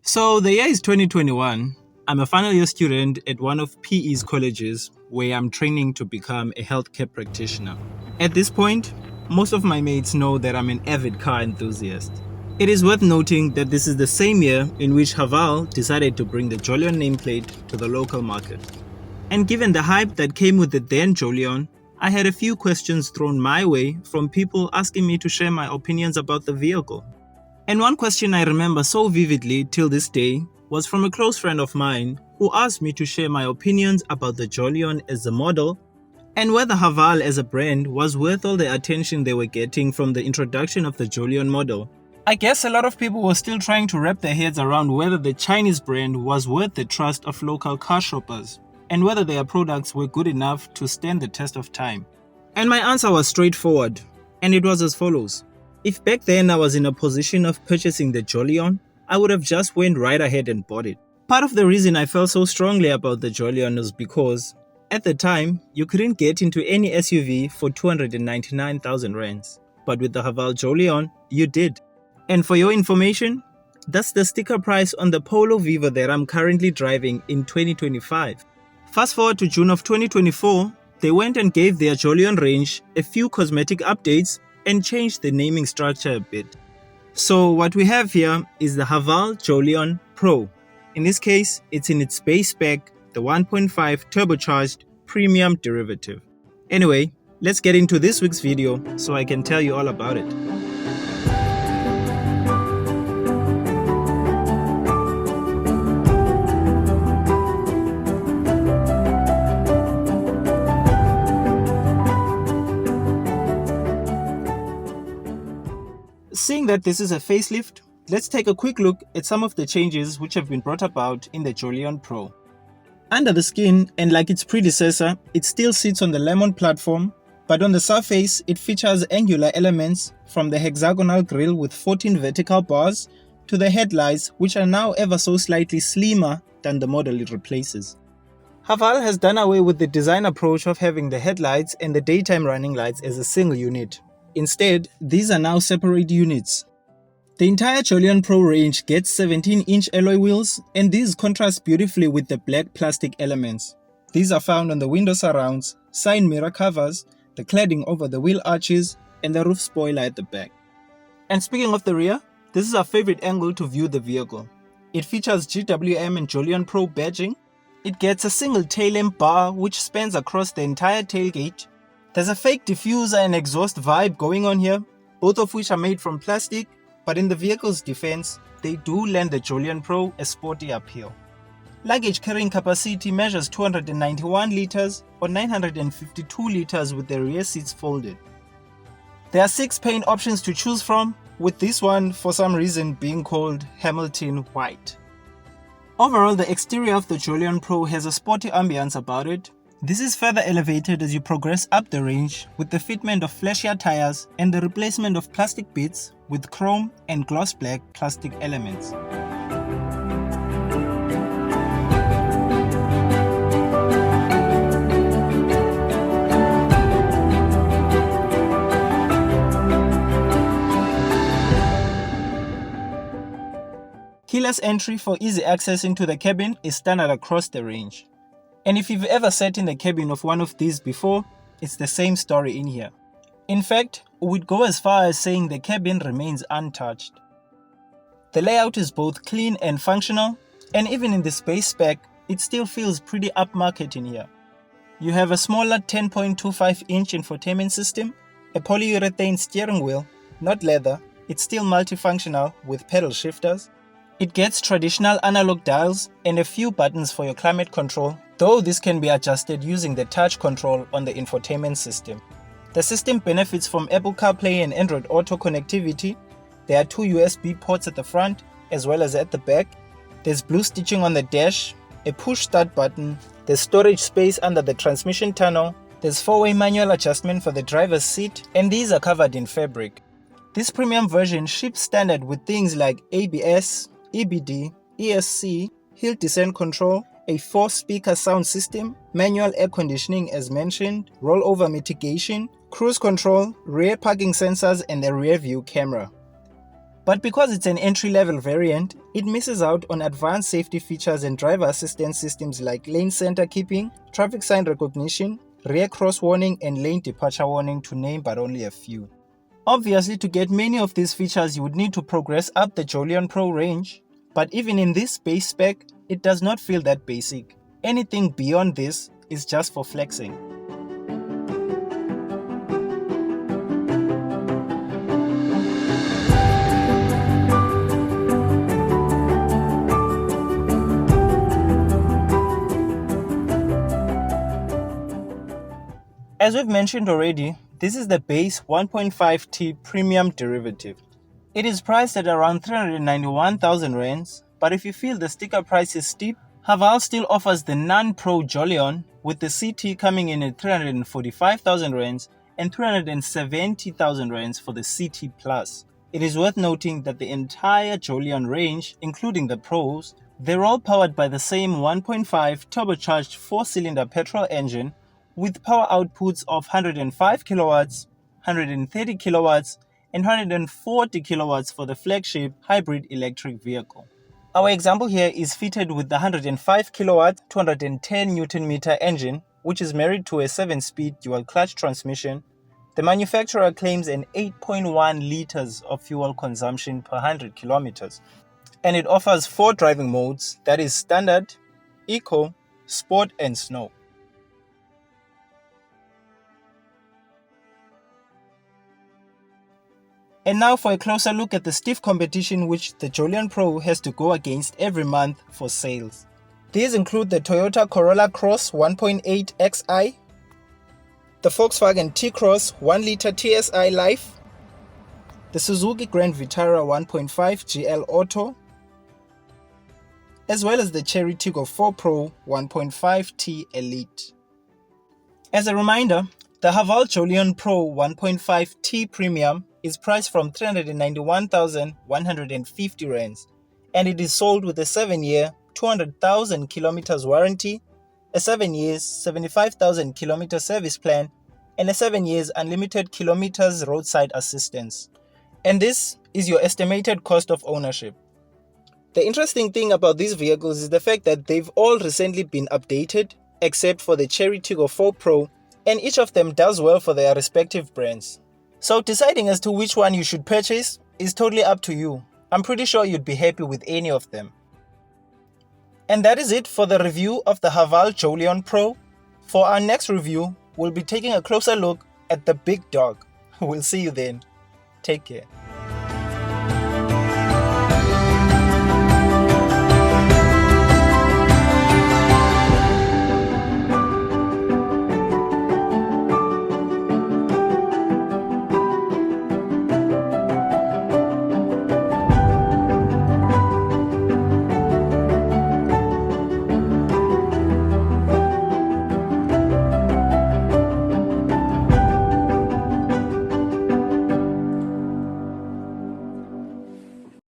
So the year is 2021. I'm a final year student at one of PE's colleges where I'm training to become a healthcare practitioner. At this point, most of my mates know that I'm an avid car enthusiast. It is worth noting that this is the same year in which Haval decided to bring the Jolion nameplate to the local market. And given the hype that came with the then Jolion, I had a few questions thrown my way from people asking me to share my opinions about the vehicle. And one question I remember so vividly till this day was from a close friend of mine who asked me to share my opinions about the Jolion as a model and whether Haval as a brand was worth all the attention they were getting from the introduction of the Jolion model. I guess a lot of people were still trying to wrap their heads around whether the Chinese brand was worth the trust of local car shoppers and whether their products were good enough to stand the test of time. And my answer was straightforward, and it was as follows. If back then I was in a position of purchasing the Jolion, I would have just went right ahead and bought it. Part of the reason I felt so strongly about the Jolion was because, at the time, you couldn't get into any SUV for 299,000 rands. But with the Haval Jolion, you did. And for your information, that's the sticker price on the Polo Vivo that I'm currently driving in 2025. Fast forward to June of 2024, they went and gave their Jolion range a few cosmetic updates and changed the naming structure a bit. So what we have here is the Haval Jolion Pro. In this case, it's in its base spec, the 1.5 turbocharged premium derivative. Anyway, let's get into this week's video so I can tell you all about it. Seeing that this is a facelift, let's take a quick look at some of the changes which have been brought about in the Jolion Pro. Under the skin, and like its predecessor, it still sits on the lemon platform, but on the surface it features angular elements from the hexagonal grille with 14 vertical bars to the headlights, which are now ever so slightly slimmer than the model it replaces. Haval has done away with the design approach of having the headlights and the daytime running lights as a single unit. Instead, these are now separate units. The entire Jolion Pro range gets 17-inch alloy wheels, and these contrast beautifully with the black plastic elements. These are found on the window surrounds, side mirror covers, the cladding over the wheel arches, and the roof spoiler at the back. And speaking of the rear, this is our favorite angle to view the vehicle. It features GWM and Jolion Pro badging. It gets a single tail lamp bar which spans across the entire tailgate. There's a fake diffuser and exhaust vibe going on here, both of which are made from plastic, but in the vehicle's defense, they do lend the Jolion Pro a sporty appeal. Luggage carrying capacity measures 291 liters or 952 liters with the rear seats folded. There are 6 paint options to choose from, with this one for some reason being called Hamilton White. Overall, the exterior of the Jolion Pro has a sporty ambience about it. This is further elevated as you progress up the range with the fitment of flashier tires and the replacement of plastic bits with chrome and gloss black plastic elements. Keyless entry for easy access into the cabin is standard across the range. And if you've ever sat in the cabin of one of these before, it's the same story in here. In fact, we'd go as far as saying the cabin remains untouched. The layout is both clean and functional, and even in the space spec, it still feels pretty upmarket in here. You have a smaller 10.25-inch infotainment system, a polyurethane steering wheel, not leather, it's still multifunctional with pedal shifters. It gets traditional analog dials and a few buttons for your climate control, though this can be adjusted using the touch control on the infotainment system. The system benefits from Apple CarPlay and Android Auto connectivity. There are 2 USB ports at the front as well as at the back. There's blue stitching on the dash, a push start button, there's storage space under the transmission tunnel, there's 4-way manual adjustment for the driver's seat, and these are covered in fabric. This premium version ships standard with things like ABS, EBD, ESC, hill descent control, a 4-speaker sound system, manual air conditioning as mentioned, rollover mitigation, cruise control, rear parking sensors and a rear view camera. But because it's an entry-level variant, it misses out on advanced safety features and driver assistance systems like lane center keeping, traffic sign recognition, rear cross warning, and lane departure warning, to name but only a few. Obviously, to get many of these features, you would need to progress up the Jolion Pro range, but even in this base spec, it does not feel that basic. Anything beyond this is just for flexing. As we've mentioned already, this is the base 1.5T premium derivative. It is priced at around 391,000 rands, but if you feel the sticker price is steep, Haval still offers the non-Pro Jolion, with the CT coming in at 345,000 rands and 370,000 rands for the CT Plus. It is worth noting that the entire Jolion range, including the Pros, they're all powered by the same 1.5 turbocharged 4-cylinder petrol engine with power outputs of 105 kilowatts, 130 kilowatts, and 140 kilowatts for the flagship hybrid electric vehicle. Our example here is fitted with the 105 kilowatt, 210 Newton meter engine, which is married to a 7-speed dual clutch transmission. The manufacturer claims an 8.1 liters of fuel consumption per 100 kilometers. And it offers 4 driving modes, that is standard, eco, sport, and snow. And now for a closer look at the stiff competition which the Jolion Pro has to go against every month for sales. These include the Toyota Corolla Cross 1.8 Xi, the Volkswagen T-Cross 1-liter TSI Life, the Suzuki Grand Vitara 1.5 GL Auto, as well as the Chery Tiggo 4 Pro 1.5 T Elite. As a reminder, the Haval Jolion Pro 1.5 T Premium is priced from 391,150 rands, and it is sold with a 7-year, 200,000 kilometers warranty, a 7 years, 75,000 kilometer service plan, and a 7 years unlimited kilometers roadside assistance. And this is your estimated cost of ownership. The interesting thing about these vehicles is the fact that they've all recently been updated, except for the Chery Tiggo 4 Pro, and each of them does well for their respective brands. So deciding as to which one you should purchase is totally up to you. I'm pretty sure you'd be happy with any of them. And that is it for the review of the Haval Jolion Pro. For our next review, we'll be taking a closer look at the big dog. We'll see you then. Take care.